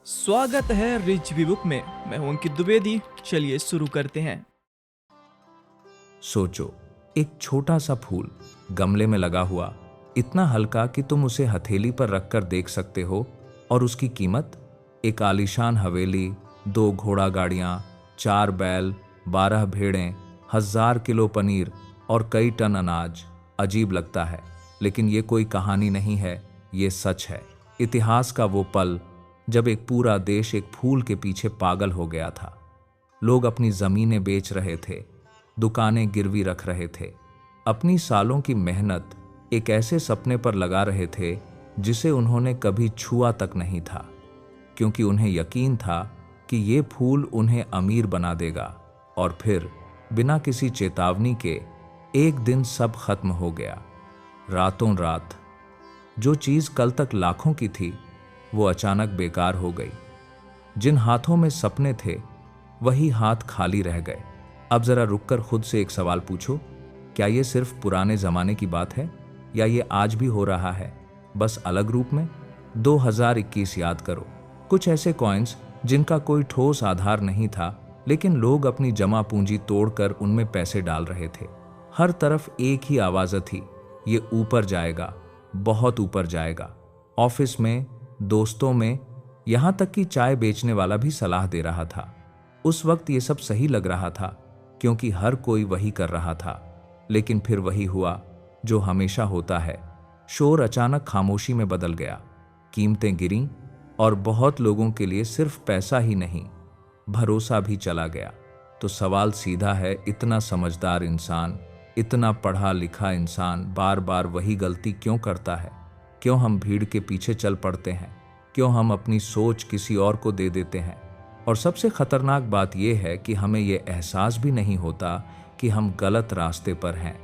स्वागत है रिच भी बुक में। मैं हूं अंकित द्विवेदी। चलिए शुरू करते हैं। सोचो, एक छोटा सा फूल गमले में लगा हुआ, इतना हल्का कि तुम उसे हथेली पर रखकर देख सकते हो, और उसकी कीमत एक आलीशान हवेली, 2 घोड़ा गाड़ियां, 4 बैल, 12 भेड़ें, 1000 किलो पनीर और कई टन अनाज। अजीब लगता है, लेकिन ये कोई कहानी नहीं है, ये सच है। इतिहास का वो पल जब एक पूरा देश एक फूल के पीछे पागल हो गया था। लोग अपनी जमीनें बेच रहे थे, दुकानें गिरवी रख रहे थे, अपनी सालों की मेहनत एक ऐसे सपने पर लगा रहे थे जिसे उन्होंने कभी छुआ तक नहीं था, क्योंकि उन्हें यकीन था कि ये फूल उन्हें अमीर बना देगा। और फिर बिना किसी चेतावनी के एक दिन सब खत्म हो गया। रातों रात जो चीज कल तक लाखों की थी, वो अचानक बेकार हो गई। जिन हाथों में सपने थे, वही हाथ खाली रह गए। अब जरा रुककर खुद से एक सवाल पूछो, क्या ये सिर्फ पुराने जमाने की बात है, या ये आज भी हो रहा है, बस अलग रूप में? 2021 याद करो, कुछ ऐसे कॉइन्स जिनका कोई ठोस आधार नहीं था, लेकिन लोग अपनी जमा पूंजी तोड़कर उनमें पैसे डाल रहे थे। हर तरफ एक ही आवाज थी, ये ऊपर जाएगा, बहुत ऊपर जाएगा। ऑफिस में, दोस्तों में, यहां तक कि चाय बेचने वाला भी सलाह दे रहा था। उस वक्त ये सब सही लग रहा था, क्योंकि हर कोई वही कर रहा था। लेकिन फिर वही हुआ जो हमेशा होता है, शोर अचानक खामोशी में बदल गया। कीमतें गिरीं, और बहुत लोगों के लिए सिर्फ पैसा ही नहीं, भरोसा भी चला गया। तो सवाल सीधा है, इतना समझदार इंसान, इतना पढ़ा लिखा इंसान बार बार वही गलती क्यों करता है? क्यों हम भीड़ के पीछे चल पड़ते हैं? क्यों हम अपनी सोच किसी और को दे देते हैं? और सबसे खतरनाक बात यह है कि हमें यह एहसास भी नहीं होता कि हम गलत रास्ते पर हैं,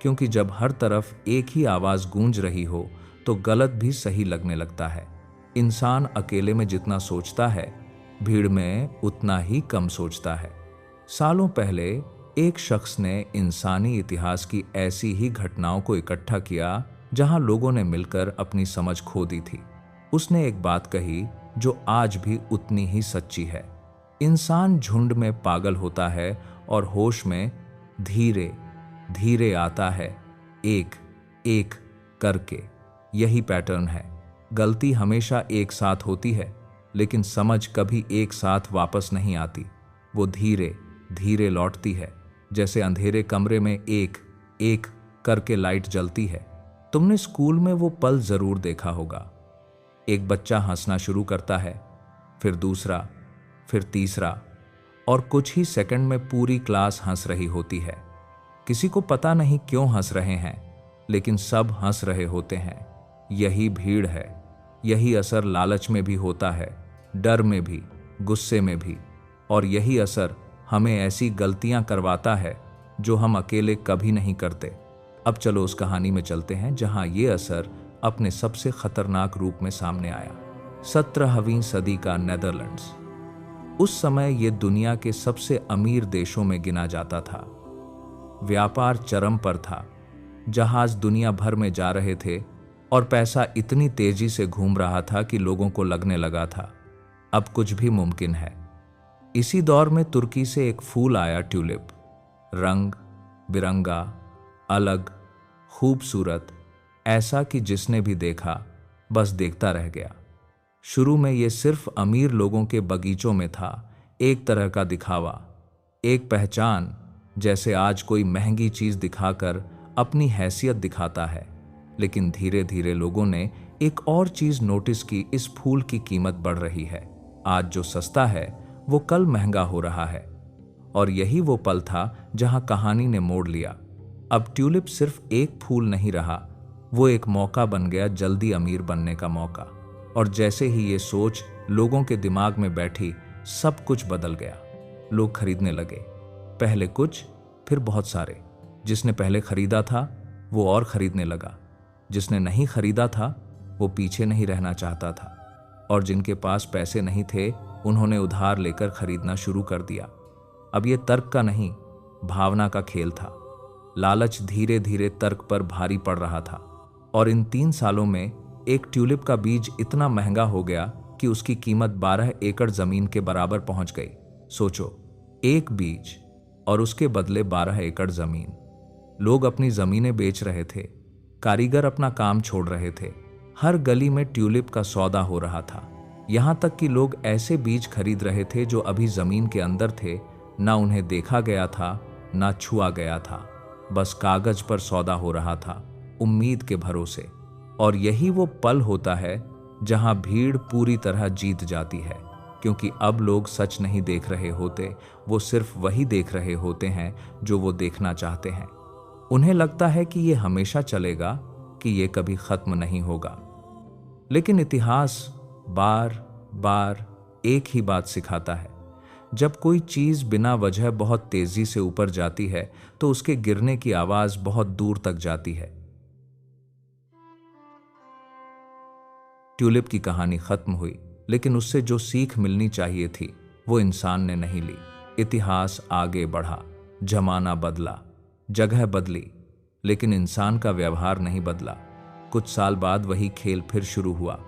क्योंकि जब हर तरफ एक ही आवाज गूंज रही हो, तो गलत भी सही लगने लगता है। इंसान अकेले में जितना सोचता है, भीड़ में उतना ही कम सोचता है। सालों पहले एक शख्स ने इंसानी इतिहास की ऐसी ही घटनाओं को इकट्ठा किया जहां लोगों ने मिलकर अपनी समझ खो दी थी। उसने एक बात कही जो आज भी उतनी ही सच्ची है। इंसान झुंड में पागल होता है और होश में धीरे धीरे आता है, एक एक करके। यही पैटर्न है। गलती हमेशा एक साथ होती है, लेकिन समझ कभी एक साथ वापस नहीं आती। वो धीरे धीरे लौटती है, जैसे अंधेरे कमरे में एक एक करके लाइट जलती है। तुमने स्कूल में वो पल जरूर देखा होगा। एक बच्चा हंसना शुरू करता है, फिर दूसरा, फिर तीसरा, और कुछ ही सेकंड में पूरी क्लास हंस रही होती है। किसी को पता नहीं क्यों हंस रहे हैं, लेकिन सब हंस रहे होते हैं। यही भीड़ है। यही असर लालच में भी होता है, डर में भी, गुस्से में भी। और यही असर हमें ऐसी गलतियां करवाता है जो हम अकेले कभी नहीं करते। अब चलो उस कहानी में चलते हैं जहां ये असर अपने सबसे खतरनाक रूप में सामने आया। 17वीं सदी का नेदरलैंड्स। उस समय ये दुनिया के सबसे अमीर देशों में गिना जाता था। व्यापार चरम पर था। जहाज दुनिया भर में जा रहे थे, और पैसा इतनी तेजी से घूम रहा था कि लोगों को लगने लगा था, अब कुछ भी मुमकिन है। इसी दौर में तुर्की से एक फूल आया, ट्यूलिप। रंग बिरंगा, अलग, खूबसूरत, ऐसा कि जिसने भी देखा बस देखता रह गया। शुरू में ये सिर्फ अमीर लोगों के बगीचों में था, एक तरह का दिखावा, एक पहचान, जैसे आज कोई महंगी चीज दिखाकर अपनी हैसियत दिखाता है। लेकिन धीरे धीरे लोगों ने एक और चीज नोटिस की, इस फूल की कीमत बढ़ रही है। आज जो सस्ता है वो कल महंगा हो रहा है। और यही वो पल था जहां कहानी ने मोड़ लिया। अब ट्यूलिप सिर्फ एक फूल नहीं रहा, वो एक मौका बन गया, जल्दी अमीर बनने का मौका। और जैसे ही ये सोच लोगों के दिमाग में बैठी, सब कुछ बदल गया। लोग खरीदने लगे, पहले कुछ, फिर बहुत सारे। जिसने पहले खरीदा था वो और खरीदने लगा, जिसने नहीं खरीदा था वो पीछे नहीं रहना चाहता था, और जिनके पास पैसे नहीं थे उन्होंने उधार लेकर खरीदना शुरू कर दिया। अब ये तर्क का नहीं, भावना का खेल था। लालच धीरे धीरे तर्क पर भारी पड़ रहा था, और इन 3 सालों में एक ट्यूलिप का बीज इतना महंगा हो गया कि उसकी कीमत 12 एकड़ जमीन के बराबर पहुंच गई। सोचो, एक बीज और उसके बदले 12 एकड़ जमीन। लोग अपनी जमीनें बेच रहे थे, कारीगर अपना काम छोड़ रहे थे, हर गली में ट्यूलिप का सौदा हो रहा था। यहां तक कि लोग ऐसे बीज खरीद रहे थे जो अभी जमीन के अंदर थे, ना उन्हें देखा गया था ना छुआ गया था, बस कागज पर सौदा हो रहा था, उम्मीद के भरोसे। और यही वो पल होता है जहां भीड़ पूरी तरह जीत जाती है, क्योंकि अब लोग सच नहीं देख रहे होते, वो सिर्फ वही देख रहे होते हैं जो वो देखना चाहते हैं। उन्हें लगता है कि ये हमेशा चलेगा, कि ये कभी खत्म नहीं होगा। लेकिन इतिहास बार बार एक ही बात सिखाता है, जब कोई चीज बिना वजह बहुत तेजी से ऊपर जाती है तो उसके गिरने की आवाज बहुत दूर तक जाती है। ट्यूलिप की कहानी खत्म हुई, लेकिन उससे जो सीख मिलनी चाहिए थी वो इंसान ने नहीं ली। इतिहास आगे बढ़ा, जमाना बदला, जगह बदली, लेकिन इंसान का व्यवहार नहीं बदला। कुछ साल बाद वही खेल फिर शुरू हुआ,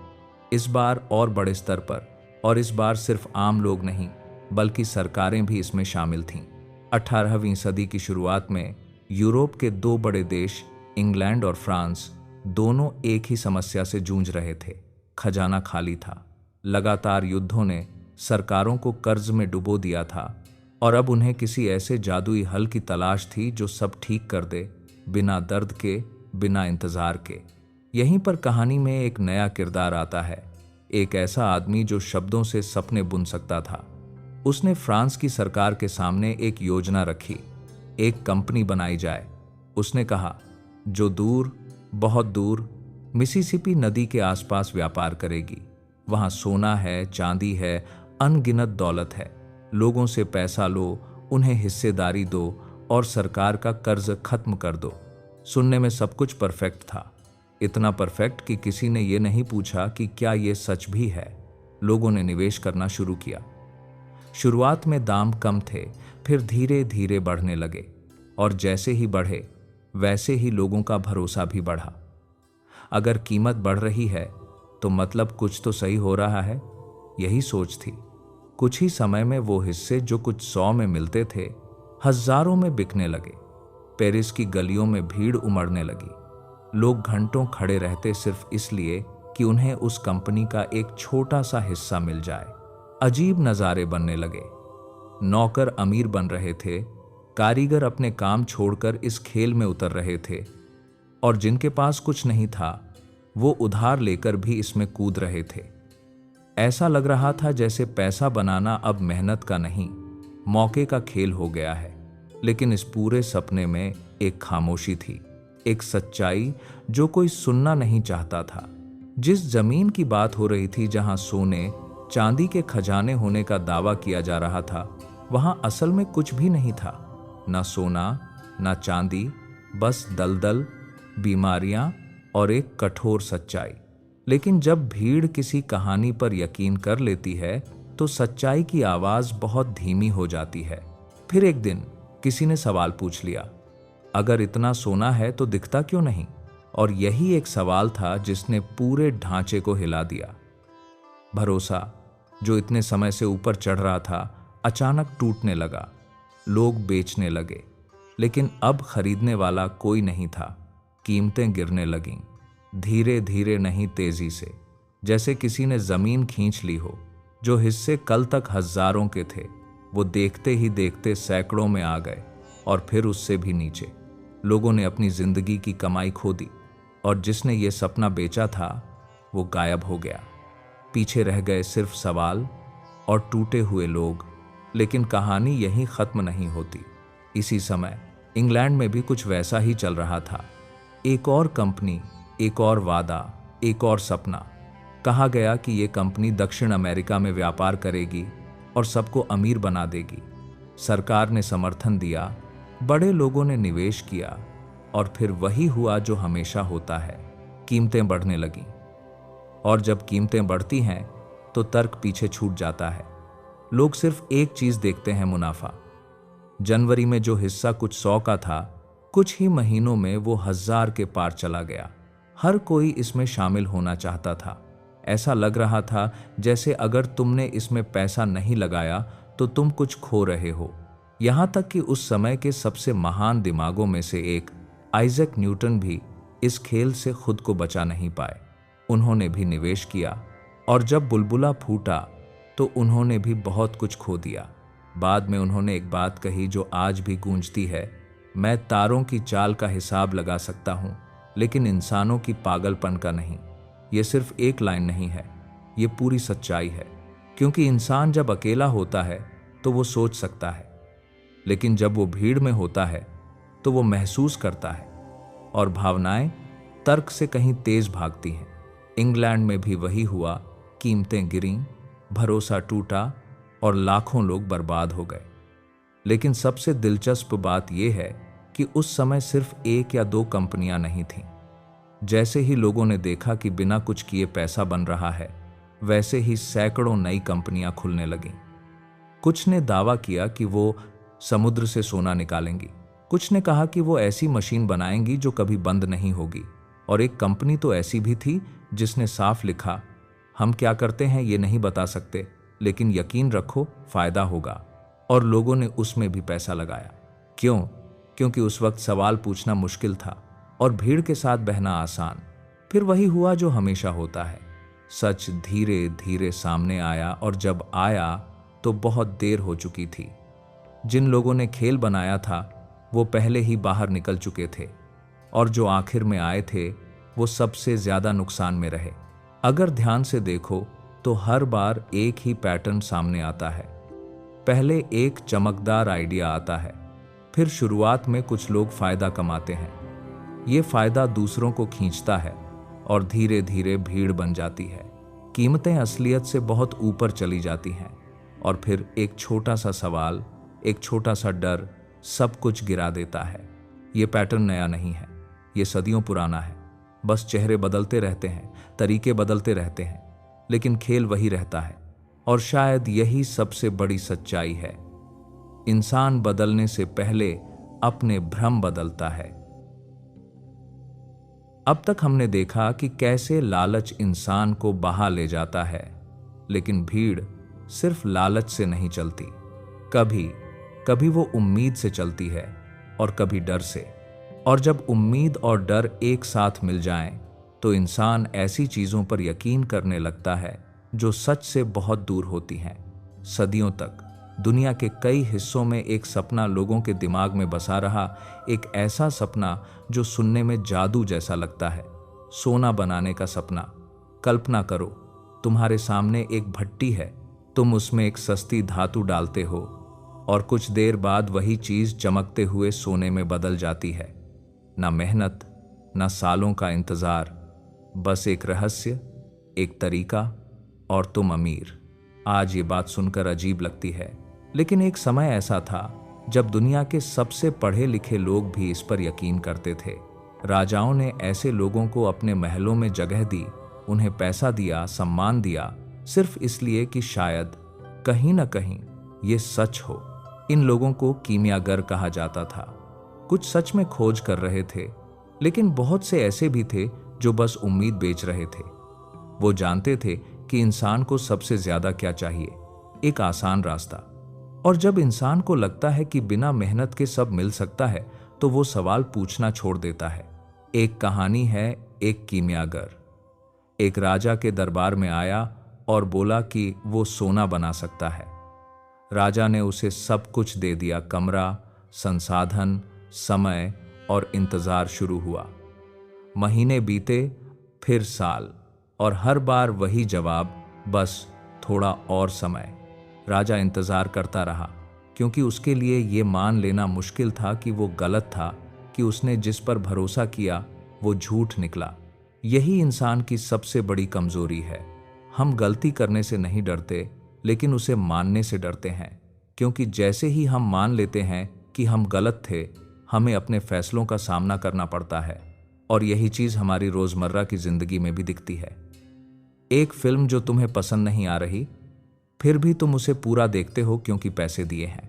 इस बार और बड़े स्तर पर, और इस बार सिर्फ आम लोग नहीं बल्कि सरकारें भी इसमें शामिल थीं। 18वीं सदी की शुरुआत में यूरोप के दो बड़े देश, इंग्लैंड और फ्रांस, दोनों एक ही समस्या से जूझ रहे थे। खजाना खाली था, लगातार युद्धों ने सरकारों को कर्ज में डुबो दिया था, और अब उन्हें किसी ऐसे जादुई हल की तलाश थी जो सब ठीक कर दे, बिना दर्द के, बिना इंतजार के। यहीं पर कहानी में एक नया किरदार आता है, एक ऐसा आदमी जो शब्दों से सपने बुन सकता था। उसने फ्रांस की सरकार के सामने एक योजना रखी, एक कंपनी बनाई जाए। उसने कहा, जो दूर, बहुत दूर मिसिसिपी नदी के आसपास व्यापार करेगी। वहां सोना है, चांदी है, अनगिनत दौलत है। लोगों से पैसा लो, उन्हें हिस्सेदारी दो और सरकार का कर्ज खत्म कर दो। सुनने में सब कुछ परफेक्ट था, इतना परफेक्ट कि किसी ने यह नहीं पूछा कि क्या यह सच भी है। लोगों ने निवेश करना शुरू किया। शुरुआत में दाम कम थे, फिर धीरे धीरे बढ़ने लगे, और जैसे ही बढ़े वैसे ही लोगों का भरोसा भी बढ़ा। अगर कीमत बढ़ रही है तो मतलब कुछ तो सही हो रहा है, यही सोच थी। कुछ ही समय में वो हिस्से जो कुछ 100 में मिलते थे, हजारों में बिकने लगे। पेरिस की गलियों में भीड़ उमड़ने लगी। लोग घंटों खड़े रहते सिर्फ इसलिए कि उन्हें उस कंपनी का एक छोटा सा हिस्सा मिल जाए। अजीब नज़ारे बनने लगे। नौकर अमीर बन रहे थे, कारीगर अपने काम छोड़कर इस खेल में उतर रहे थे, और जिनके पास कुछ नहीं था वो उधार लेकर भी इसमें कूद रहे थे। ऐसा लग रहा था जैसे पैसा बनाना अब मेहनत का नहीं, मौके का खेल हो गया है। लेकिन इस पूरे सपने में एक खामोशी थी, एक सच्चाई जो कोई सुनना नहीं चाहता था। जिस जमीन की बात हो रही थी, जहां सोने चांदी के खजाने होने का दावा किया जा रहा था, वहां असल में कुछ भी नहीं था। ना सोना, ना चांदी, बस दलदल, बीमारियां और एक कठोर सच्चाई। लेकिन जब भीड़ किसी कहानी पर यकीन कर लेती है तो सच्चाई की आवाज बहुत धीमी हो जाती है। फिर एक दिन किसी ने सवाल पूछ लिया, अगर इतना सोना है तो दिखता क्यों नहीं? और यही एक सवाल था जिसने पूरे ढांचे को हिला दिया। भरोसा जो इतने समय से ऊपर चढ़ रहा था, अचानक टूटने लगा। लोग बेचने लगे, लेकिन अब खरीदने वाला कोई नहीं था। कीमतें गिरने लगीं, धीरे धीरे नहीं, तेजी से, जैसे किसी ने जमीन खींच ली हो। जो हिस्से कल तक हजारों के थे, वो देखते ही देखते सैकड़ों में आ गए, और फिर उससे भी नीचे। लोगों ने अपनी जिंदगी की कमाई खो दी, और जिसने ये सपना बेचा था वो गायब हो गया। पीछे रह गए सिर्फ सवाल और टूटे हुए लोग। लेकिन कहानी यहीं खत्म नहीं होती। इसी समय इंग्लैंड में भी कुछ वैसा ही चल रहा था। एक और कंपनी, एक और वादा, एक और सपना। कहा गया कि ये कंपनी दक्षिण अमेरिका में व्यापार करेगी और सबको अमीर बना देगी। सरकार ने समर्थन दिया, बड़े लोगों ने निवेश किया, और फिर वही हुआ जो हमेशा होता है, कीमतें बढ़ने लगीं। और जब कीमतें बढ़ती हैं तो तर्क पीछे छूट जाता है। लोग सिर्फ एक चीज देखते हैं, मुनाफा। जनवरी में जो हिस्सा कुछ 100 का था, कुछ ही महीनों में वो 1000 के पार चला गया। हर कोई इसमें शामिल होना चाहता था। ऐसा लग रहा था जैसे अगर तुमने इसमें पैसा नहीं लगाया तो तुम कुछ खो रहे हो। यहाँ तक कि उस समय के सबसे महान दिमागों में से एक आइजैक न्यूटन भी इस खेल से खुद को बचा नहीं पाए। उन्होंने भी निवेश किया और जब बुलबुला फूटा तो उन्होंने भी बहुत कुछ खो दिया। बाद में उन्होंने एक बात कही जो आज भी गूंजती है, मैं तारों की चाल का हिसाब लगा सकता हूँ लेकिन इंसानों की पागलपन का नहीं। ये सिर्फ एक लाइन नहीं है, ये पूरी सच्चाई है। क्योंकि इंसान जब अकेला होता है तो वो सोच सकता है, लेकिन जब वो भीड़ में होता है तो वो महसूस करता है, और भावनाएं तर्क से कहीं तेज भागती हैं। इंग्लैंड में भी वही हुआ, कीमतें गिरीं, भरोसा टूटा और लाखों लोग बर्बाद हो गए। लेकिन सबसे दिलचस्प बात यह है कि उस समय सिर्फ एक या दो कंपनियां नहीं थीं। जैसे ही लोगों ने देखा कि बिना कुछ किए पैसा बन रहा है, वैसे ही सैकड़ों नई कंपनियां खुलने लगीं। कुछ ने दावा किया कि वो समुद्र से सोना निकालेंगी, कुछ ने कहा कि वो ऐसी मशीन बनाएंगी जो कभी बंद नहीं होगी, और एक कंपनी तो ऐसी भी थी जिसने साफ लिखा, हम क्या करते हैं ये नहीं बता सकते, लेकिन यकीन रखो फायदा होगा। और लोगों ने उसमें भी पैसा लगाया। क्यों? क्योंकि उस वक्त सवाल पूछना मुश्किल था और भीड़ के साथ बहना आसान। फिर वही हुआ जो हमेशा होता है, सच धीरे धीरे सामने आया, और जब आया तो बहुत देर हो चुकी थी। जिन लोगों ने खेल बनाया था वो पहले ही बाहर निकल चुके थे, और जो आखिर में आए थे वो सबसे ज्यादा नुकसान में रहे। अगर ध्यान से देखो तो हर बार एक ही पैटर्न सामने आता है। पहले एक चमकदार आइडिया आता है, फिर शुरुआत में कुछ लोग फायदा कमाते हैं, ये फायदा दूसरों को खींचता है और धीरे धीरे भीड़ बन जाती है। कीमतें असलियत से बहुत ऊपर चली जाती हैं, और फिर एक छोटा सा सवाल, एक छोटा सा डर सब कुछ गिरा देता है। ये पैटर्न नया नहीं है, ये सदियों पुराना है। बस चेहरे बदलते रहते हैं, तरीके बदलते रहते हैं, लेकिन खेल वही रहता है। और शायद यही सबसे बड़ी सच्चाई है, इंसान बदलने से पहले अपने भ्रम बदलता है। अब तक हमने देखा कि कैसे लालच इंसान को बहा ले जाता है, लेकिन भीड़ सिर्फ लालच से नहीं चलती। कभी कभी वो उम्मीद से चलती है और कभी डर से। और जब उम्मीद और डर एक साथ मिल जाएं, तो इंसान ऐसी चीजों पर यकीन करने लगता है जो सच से बहुत दूर होती हैं। सदियों तक दुनिया के कई हिस्सों में एक सपना लोगों के दिमाग में बसा रहा, एक ऐसा सपना जो सुनने में जादू जैसा लगता है, सोना बनाने का सपना। कल्पना करो, तुम्हारे सामने एक भट्टी है, तुम उसमें एक सस्ती धातु डालते हो और कुछ देर बाद वही चीज चमकते हुए सोने में बदल जाती है। ना मेहनत, ना सालों का इंतजार, बस एक रहस्य, एक तरीका, और तुम अमीर। आज ये बात सुनकर अजीब लगती है, लेकिन एक समय ऐसा था जब दुनिया के सबसे पढ़े लिखे लोग भी इस पर यकीन करते थे। राजाओं ने ऐसे लोगों को अपने महलों में जगह दी, उन्हें पैसा दिया, सम्मान दिया, सिर्फ इसलिए कि शायद कहीं ना कहीं ये सच हो। इन लोगों को कीमियागर कहा जाता था। कुछ सच में खोज कर रहे थे, लेकिन बहुत से ऐसे भी थे जो बस उम्मीद बेच रहे थे। वो जानते थे कि इंसान को सबसे ज्यादा क्या चाहिए, एक आसान रास्ता। और जब इंसान को लगता है कि बिना मेहनत के सब मिल सकता है, तो वो सवाल पूछना छोड़ देता है। एक कहानी है, एक कीमियागर एक राजा के दरबार में आया और बोला कि वो सोना बना सकता है। राजा ने उसे सब कुछ दे दिया, कमरा, संसाधन, समय, और इंतजार शुरू हुआ। महीने बीते, फिर साल, और हर बार वही जवाब, बस थोड़ा और समय। राजा इंतजार करता रहा, क्योंकि उसके लिए ये मान लेना मुश्किल था कि वो गलत था, कि उसने जिस पर भरोसा किया वो झूठ निकला। यही इंसान की सबसे बड़ी कमजोरी है। हम गलती करने से नहीं डरते, लेकिन उसे मानने से डरते हैं, क्योंकि जैसे ही हम मान लेते हैं कि हम गलत थे, हमें अपने फैसलों का सामना करना पड़ता है। और यही चीज हमारी रोजमर्रा की जिंदगी में भी दिखती है। एक फिल्म जो तुम्हें पसंद नहीं आ रही, फिर भी तुम उसे पूरा देखते हो क्योंकि पैसे दिए हैं।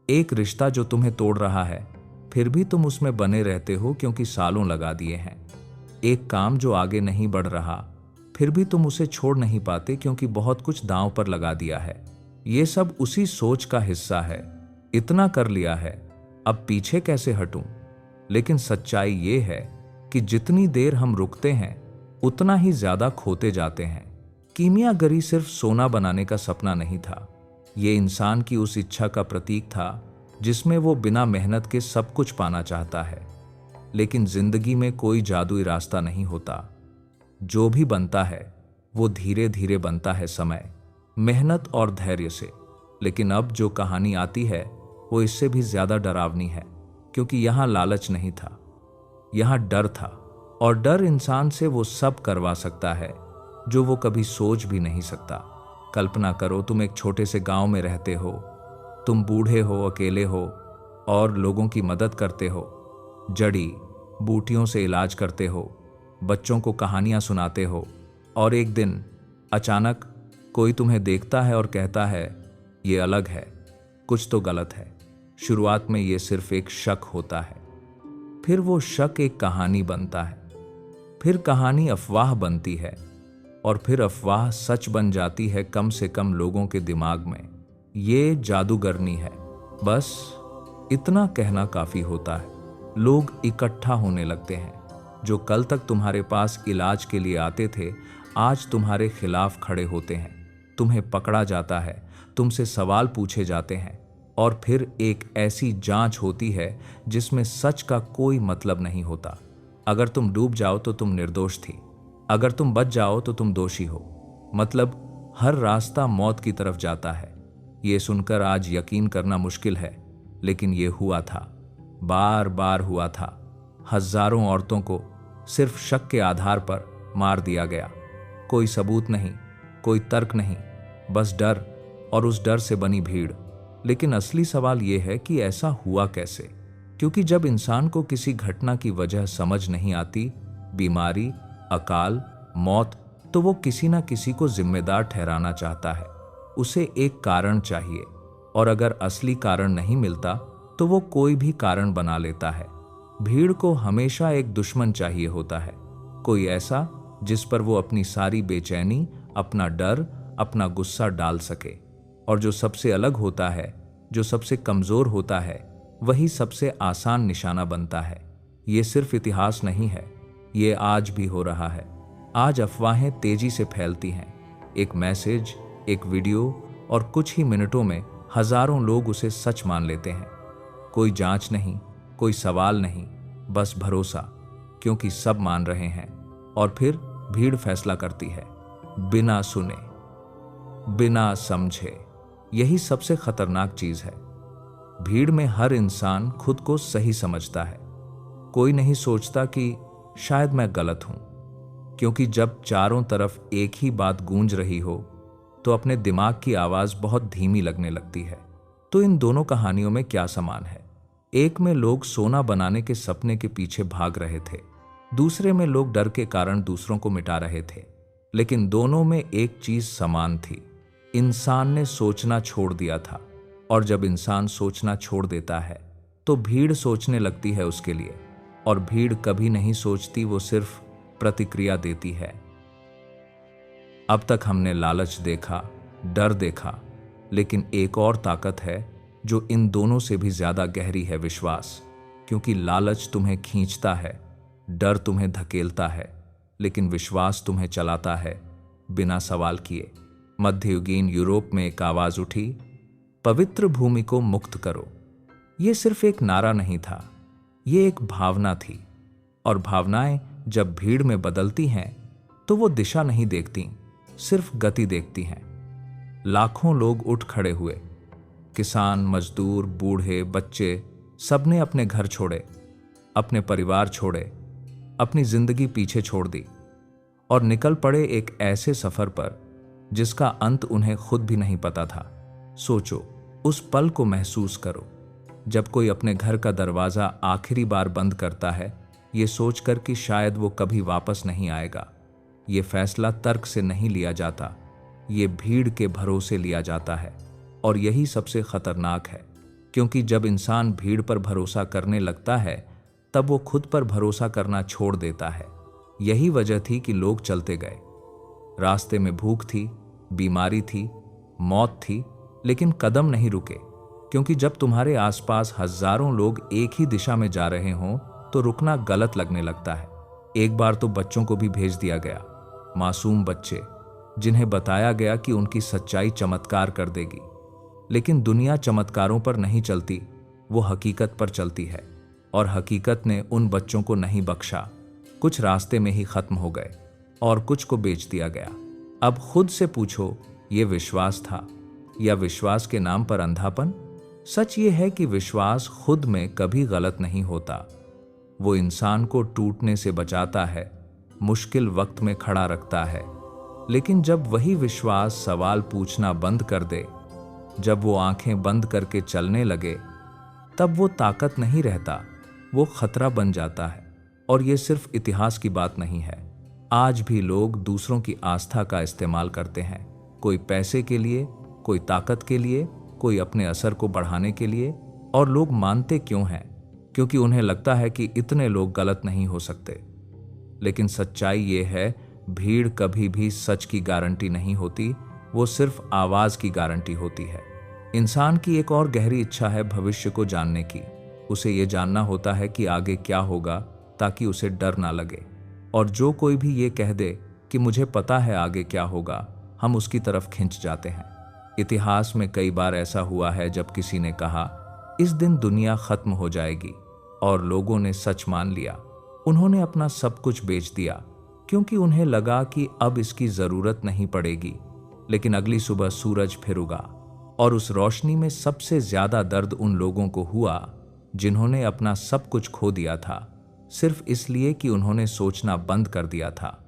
एक रिश्ता जो तुम्हें तोड़ रहा है, फिर भी तुम उसमें बने रहते हो क्योंकि सालों लगा दिए हैं। एक काम जो आगे नहीं बढ़ रहा, फिर भी तुम उसे छोड़ नहीं पाते क्योंकि बहुत कुछ दांव पर लगा दिया है। ये सब उसी सोच का हिस्सा है। इतना कर लिया है, अब पीछे कैसे हटूं? लेकिन सच्चाई ये है कि जितनी देर हम रुकते हैं उतना ही ज्यादा खोते जाते हैं। कीमियागरी सिर्फ सोना बनाने का सपना नहीं था, ये इंसान की उस इच्छा का प्रतीक था जिसमें वो बिना मेहनत के सब कुछ पाना चाहता है। लेकिन जिंदगी में कोई जादुई रास्ता नहीं होता। जो भी बनता है वो धीरे धीरे बनता है, समय, मेहनत और धैर्य से। लेकिन अब जो कहानी आती है वो इससे भी ज्यादा डरावनी है, क्योंकि यहाँ लालच नहीं था, यहाँ डर था। और डर इंसान से वो सब करवा सकता है जो वो कभी सोच भी नहीं सकता। कल्पना करो, तुम एक छोटे से गांव में रहते हो, तुम बूढ़े हो, अकेले हो और लोगों की मदद करते हो, जड़ी बूटियों से इलाज करते हो, बच्चों को कहानियां सुनाते हो। और एक दिन अचानक कोई तुम्हें देखता है और कहता है ये अलग है, कुछ तो गलत है। शुरुआत में ये सिर्फ एक शक होता है, फिर वो शक एक कहानी बनता है, फिर कहानी अफवाह बनती है और फिर अफवाह सच बन जाती है, कम से कम लोगों के दिमाग में। ये जादूगरनी है। बस इतना कहना काफी होता है। लोग इकट्ठा होने लगते हैं। जो कल तक तुम्हारे पास इलाज के लिए आते थे आज तुम्हारे खिलाफ खड़े होते हैं। तुम्हें पकड़ा जाता है, तुमसे सवाल पूछे जाते हैं और फिर एक ऐसी जांच होती है जिसमें सच का कोई मतलब नहीं होता। अगर तुम डूब जाओ तो तुम निर्दोष थी, अगर तुम बच जाओ तो तुम दोषी हो। मतलब हर रास्ता मौत की तरफ जाता है। ये सुनकर आज यकीन करना मुश्किल है, लेकिन ये हुआ था, बार बार हुआ था। हजारों औरतों को सिर्फ शक के आधार पर मार दिया गया। कोई सबूत नहीं, कोई तर्क नहीं, बस डर और उस डर से बनी भीड़। लेकिन असली सवाल यह है कि ऐसा हुआ कैसे? क्योंकि जब इंसान को किसी घटना की वजह समझ नहीं आती, बीमारी, अकाल, मौत, तो वो किसी ना किसी को जिम्मेदार ठहराना चाहता है। उसे एक कारण चाहिए, और अगर असली कारण नहीं मिलता तो वो कोई भी कारण बना लेता है। भीड़ को हमेशा एक दुश्मन चाहिए होता है, कोई ऐसा जिस पर वो अपनी सारी बेचैनी, अपना डर, अपना गुस्सा डाल सके। और जो सबसे अलग होता है, जो सबसे कमजोर होता है, वही सबसे आसान निशाना बनता है। ये सिर्फ इतिहास नहीं है, ये आज भी हो रहा है। आज अफवाहें तेजी से फैलती हैं। एक मैसेज, एक वीडियो और कुछ ही मिनटों में हजारों लोग उसे सच मान लेते हैं। कोई जांच नहीं, कोई सवाल नहीं, बस भरोसा, क्योंकि सब मान रहे हैं। और फिर भीड़ फैसला करती है, बिना सुने, बिना समझे। यही सबसे खतरनाक चीज है। भीड़ में हर इंसान खुद को सही समझता है। कोई नहीं सोचता कि शायद मैं गलत हूं, क्योंकि जब चारों तरफ एक ही बात गूंज रही हो तो अपने दिमाग की आवाज बहुत धीमी लगने लगती है। तो इन दोनों कहानियों में क्या समान है? एक में लोग सोना बनाने के सपने के पीछे भाग रहे थे, दूसरे में लोग डर के कारण दूसरों को मिटा रहे थे। लेकिन दोनों में एक चीज समान थी, इंसान ने सोचना छोड़ दिया था। और जब इंसान सोचना छोड़ देता है तो भीड़ सोचने लगती है उसके लिए। और भीड़ कभी नहीं सोचती, वो सिर्फ प्रतिक्रिया देती है। अब तक हमने लालच देखा, डर देखा, लेकिन एक और ताकत है जो इन दोनों से भी ज्यादा गहरी है, विश्वास। क्योंकि लालच तुम्हें खींचता है, डर तुम्हें धकेलता है, लेकिन विश्वास तुम्हें चलाता है बिना सवाल किए। मध्ययुगीन यूरोप में एक आवाज उठी, पवित्र भूमि को मुक्त करो। ये सिर्फ एक नारा नहीं था, ये एक भावना थी। और भावनाएं जब भीड़ में बदलती हैं तो वो दिशा नहीं देखती, सिर्फ गति देखती हैं। लाखों लोग उठ खड़े हुए, किसान, मजदूर, बूढ़े, बच्चे, सबने अपने घर छोड़े, अपने परिवार छोड़े, अपनी जिंदगी पीछे छोड़ दी और निकल पड़े एक ऐसे सफर पर जिसका अंत उन्हें खुद भी नहीं पता था। सोचो, उस पल को महसूस करो जब कोई अपने घर का दरवाजा आखिरी बार बंद करता है, ये सोचकर कि शायद वो कभी वापस नहीं आएगा। ये फैसला तर्क से नहीं लिया जाता, ये भीड़ के भरोसे लिया जाता है। और यही सबसे खतरनाक है, क्योंकि जब इंसान भीड़ पर भरोसा करने लगता है तब वो खुद पर भरोसा करना छोड़ देता है। यही वजह थी कि लोग चलते गए, रास्ते में भूख थी, बीमारी थी, मौत थी, लेकिन कदम नहीं रुके, क्योंकि जब तुम्हारे आसपास हजारों लोग एक ही दिशा में जा रहे हों तो रुकना गलत लगने लगता है। एक बार तो बच्चों को भी भेज दिया गया, मासूम बच्चे जिन्हें बताया गया कि उनकी सच्चाई चमत्कार कर देगी। लेकिन दुनिया चमत्कारों पर नहीं चलती, वो हकीकत पर चलती है, और हकीकत ने उन बच्चों को नहीं बख्शा। कुछ रास्ते में ही खत्म हो गए और कुछ को बेच दिया गया। अब खुद से पूछो, ये विश्वास था या विश्वास के नाम पर अंधापन? सच ये है कि विश्वास खुद में कभी गलत नहीं होता। वो इंसान को टूटने से बचाता है, मुश्किल वक्त में खड़ा रखता है। लेकिन जब वही विश्वास सवाल पूछना बंद कर दे, जब वो आंखें बंद करके चलने लगे, तब वो ताकत नहीं रहता, वो खतरा बन जाता है। और ये सिर्फ इतिहास की बात नहीं है। आज भी लोग दूसरों की आस्था का इस्तेमाल करते हैं, कोई पैसे के लिए, कोई ताकत के लिए, कोई अपने असर को बढ़ाने के लिए। और लोग मानते क्यों हैं? क्योंकि उन्हें लगता है कि इतने लोग गलत नहीं हो सकते। लेकिन सच्चाई ये है, भीड़ कभी भी सच की गारंटी नहीं होती, वो सिर्फ आवाज की गारंटी होती है। इंसान की एक और गहरी इच्छा है भविष्य को जानने की। उसे ये जानना होता है कि आगे क्या होगा, ताकि उसे डर ना लगे। और जो कोई भी ये कह दे कि मुझे पता है आगे क्या होगा, हम उसकी तरफ खिंच जाते हैं। इतिहास में कई बार ऐसा हुआ है जब किसी ने कहा इस दिन दुनिया खत्म हो जाएगी, और लोगों ने सच मान लिया। उन्होंने अपना सब कुछ बेच दिया, क्योंकि उन्हें लगा कि अब इसकी जरूरत नहीं पड़ेगी। लेकिन अगली सुबह सूरज फिर उगा, और उस रोशनी में सबसे ज्यादा दर्द उन लोगों को हुआ जिन्होंने अपना सब कुछ खो दिया था, सिर्फ इसलिए कि उन्होंने सोचना बंद कर दिया था।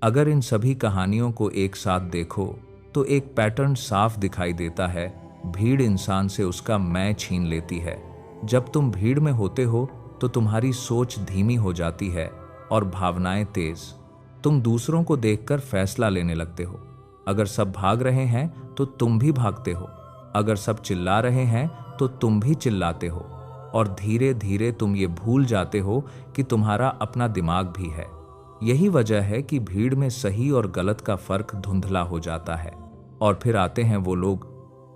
अगर इन सभी कहानियों को एक साथ देखो तो एक पैटर्न साफ दिखाई देता है। भीड़ इंसान से उसका मैं छीन लेती है। जब तुम भीड़ में होते हो तो तुम्हारी सोच धीमी हो जाती है और भावनाएं तेज। तुम दूसरों को देखकर फैसला लेने लगते हो। अगर सब भाग रहे हैं तो तुम भी भागते हो, अगर सब चिल्ला रहे हैं तो तुम भी चिल्लाते हो। और धीरे धीरे तुम ये भूल जाते हो कि तुम्हारा अपना दिमाग भी है। यही वजह है कि भीड़ में सही और गलत का फर्क धुंधला हो जाता है। और फिर आते हैं वो लोग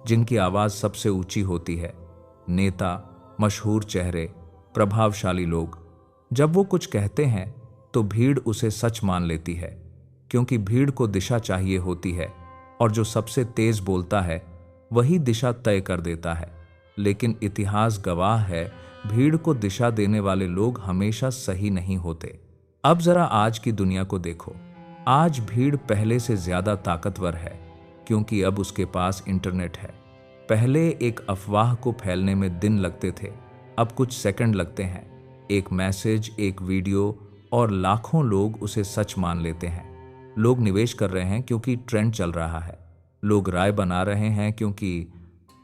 जिनकी आवाज सबसे ऊंची होती है, नेता, मशहूर चेहरे, प्रभावशाली लोग। जब वो कुछ कहते हैं तो भीड़ उसे सच मान लेती है, क्योंकि भीड़ को दिशा चाहिए होती है, और जो सबसे तेज बोलता है वही दिशा तय कर देता है। लेकिन इतिहास गवाह है, भीड़ को दिशा देने वाले लोग हमेशा सही नहीं होते। अब जरा आज की दुनिया को देखो। आज भीड़ पहले से ज्यादा ताकतवर है, क्योंकि अब उसके पास इंटरनेट है। पहले एक अफवाह को फैलने में दिन लगते थे, अब कुछ सेकंड लगते हैं। एक मैसेज, एक वीडियो, और लाखों लोग उसे सच मान लेते हैं। लोग निवेश कर रहे हैं क्योंकि ट्रेंड चल रहा है। लोग राय बना रहे हैं क्योंकि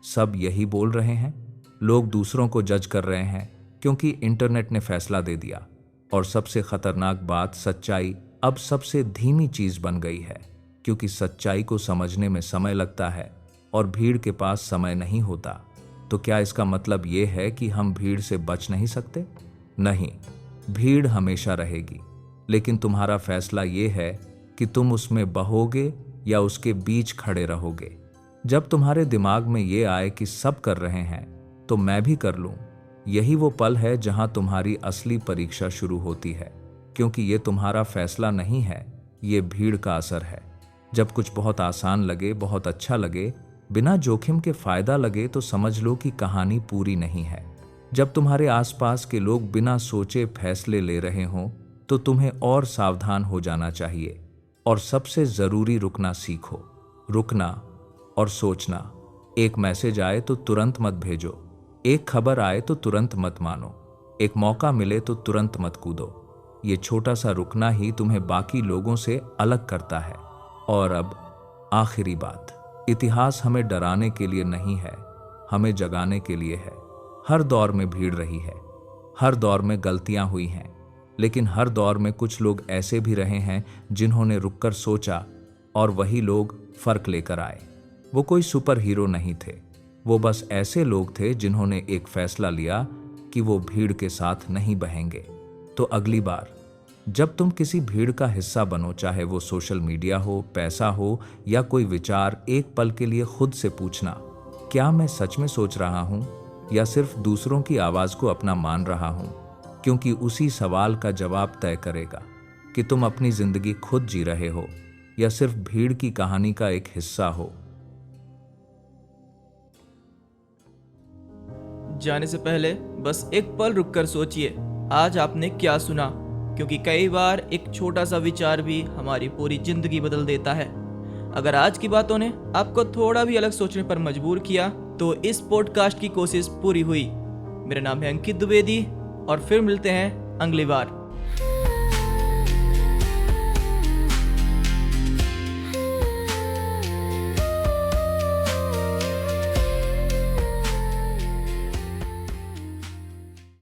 सब यही बोल रहे हैं। लोग दूसरों को जज कर रहे हैं क्योंकि इंटरनेट ने फैसला दे दिया। और सबसे खतरनाक बात, सच्चाई अब सबसे धीमी चीज बन गई है, क्योंकि सच्चाई को समझने में समय लगता है और भीड़ के पास समय नहीं होता। तो क्या इसका मतलब ये है कि हम भीड़ से बच नहीं सकते? नहीं, भीड़ हमेशा रहेगी, लेकिन तुम्हारा फैसला ये है कि तुम उसमें बहोगे या उसके बीच खड़े रहोगे। जब तुम्हारे दिमाग में ये आए कि सब कर रहे हैं तो मैं भी कर लूं, यही वो पल है जहां तुम्हारी असली परीक्षा शुरू होती है, क्योंकि ये तुम्हारा फैसला नहीं है, ये भीड़ का असर है। जब कुछ बहुत आसान लगे, बहुत अच्छा लगे, बिना जोखिम के फायदा लगे, तो समझ लो कि कहानी पूरी नहीं है। जब तुम्हारे आसपास के लोग बिना सोचे फैसले ले रहे हों तो तुम्हें और सावधान हो जाना चाहिए। और सबसे जरूरी, रुकना सीखो। रुकना और सोचना। एक मैसेज आए तो तुरंत मत भेजो, एक खबर आए तो तुरंत मत मानो, एक मौका मिले तो तुरंत मत कूदो। ये छोटा सा रुकना ही तुम्हें बाकी लोगों से अलग करता है। और अब आखिरी बात, इतिहास हमें डराने के लिए नहीं है, हमें जगाने के लिए है। हर दौर में भीड़ रही है, हर दौर में गलतियां हुई हैं, लेकिन हर दौर में कुछ लोग ऐसे भी रहे हैं जिन्होंने रुककर सोचा, और वही लोग फर्क लेकर आए। वो कोई सुपर हीरो नहीं थे, वो बस ऐसे लोग थे जिन्होंने एक फैसला लिया कि वो भीड़ के साथ नहीं बहेंगे। तो अगली बार जब तुम किसी भीड़ का हिस्सा बनो, चाहे वो सोशल मीडिया हो, पैसा हो या कोई विचार, एक पल के लिए खुद से पूछना, क्या मैं सच में सोच रहा हूँ या सिर्फ दूसरों की आवाज़ को अपना मान रहा हूँ? क्योंकि उसी सवाल का जवाब तय करेगा कि तुम अपनी जिंदगी खुद जी रहे हो या सिर्फ भीड़ की कहानी का एक हिस्सा हो। जाने से पहले बस एक पल रुककर सोचिए, आज आपने क्या सुना, क्योंकि कई बार एक छोटा सा विचार भी हमारी पूरी जिंदगी बदल देता है। अगर आज की बातों ने आपको थोड़ा भी अलग सोचने पर मजबूर किया तो इस पॉडकास्ट की कोशिश पूरी हुई। मेरा नाम है अंकित द्विवेदी और फिर मिलते हैं अगली बार।